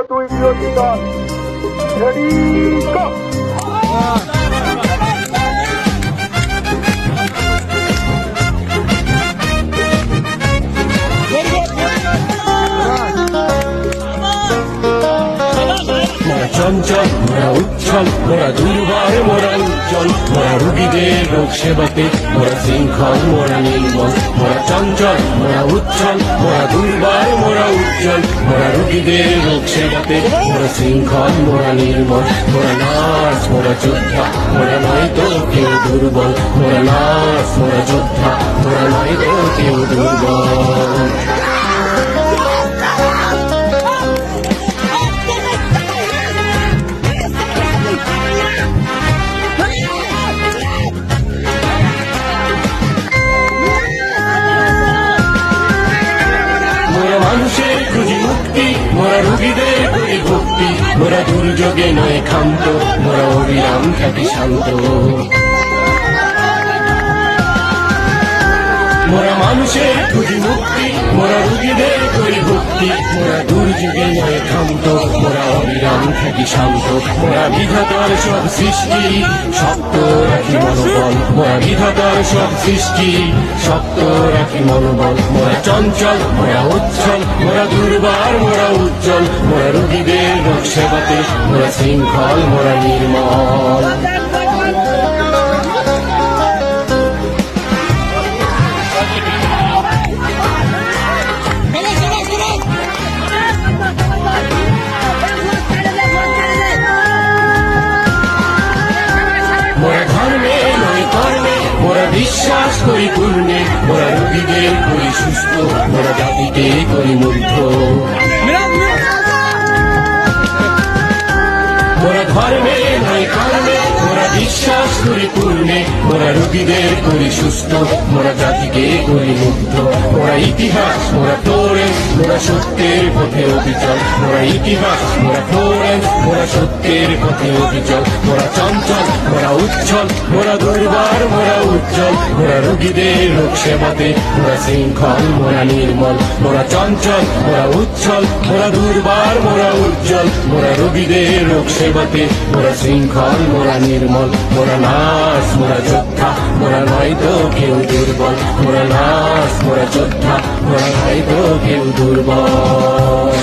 2 বিরতি দল ready go. চঞ্চল মোরা উচ্ছল মোরা দুর্বার মোরা উজ্জ্বল মোরা রুগীদের রোগ সেবাতে মোরা শৃঙ্খল মোরা নির্মল মোরা চঞ্চল মোরা উচ্ছল মোরা দুর্বার মোরা উজ্জ্বল মোরা রুগীদের রোগ সেবাতে মোরা শৃঙ্খল মোরা নির্মল মোরা নার্স মোরা যোদ্ধা মোরা নয় তো কেউ দুর্বল মোরা নার্স মোরা যোদ্ধা মোরা নয় তো কেউ দুর্বল। মানুষের খুঁজি মুক্তি মোরা রুগীদের করি ভক্তি মোরা দুর্যোগে নয় ক্ষান্ত মোরা অবিরাম খ্যাতি শান্ত মোরা মানুষের খুঁজি মুক্তি মোরা রুগীদের করি ভক্তি মোরা দুর্যোগে নয় ক্ষান্ত মোরা অবিরাম খ্যাতি শান্ত মোরা বিধাতার সব সৃষ্টি শক্ত রাখি মনোবল মোরা বিধাতার সব সৃষ্টি শক্ত রাখি মনোবল মোরা চঞ্চল মোরা উচ্ছল মোরা দুর্বার মোরা উজ্জ্বল মোরা রুগীদের রোগ সেবাতে মোরা শৃঙ্খল মোরা নির্মল। মোরা ধর্মে নয় কর্মে মোরা বিশ্বাস করি পূর্ণে মোরা রোগীদের করি সুস্থ মোরা জাতিকে করি মুগ্ধ মোরা ধর্মে নয় কর্মে মোরা বিশ্বাস করি পূর্ণে মোরা রোগীদের করি সুস্থ মোরা জাতিকে করি মুগ্ধ মোরা ইতিহাস মোরা ফ্লোরেন্স মোরা সত্যের পথে অবিচল মোরা ইতিহাস মোরা ফ্লোরেন্স মোরা সত্যের পথে অবিচল মোরা চঞ্চল মোরা উচ্ছল মোরা দুর্বার মোরা উজ্জ্বল মোরা রোগীদের রোগ সেবাতে মোরা শৃঙ্খল মোরা নির্মল মোরা চঞ্চল মোরা উচ্ছল মোরা দুর্বার মোরা উজ্জ্বল মোরা রোগীদের রোগ সেবাতে মোরা শৃঙ্খল মোরা নির্মল মোরা নার্স মোরা যোদ্ধা মোরা নয় তো কেউ দুর্বল মোরা নার্স মোরা যোদ্ধা মোরা নয় তো কেউ দুর্বল।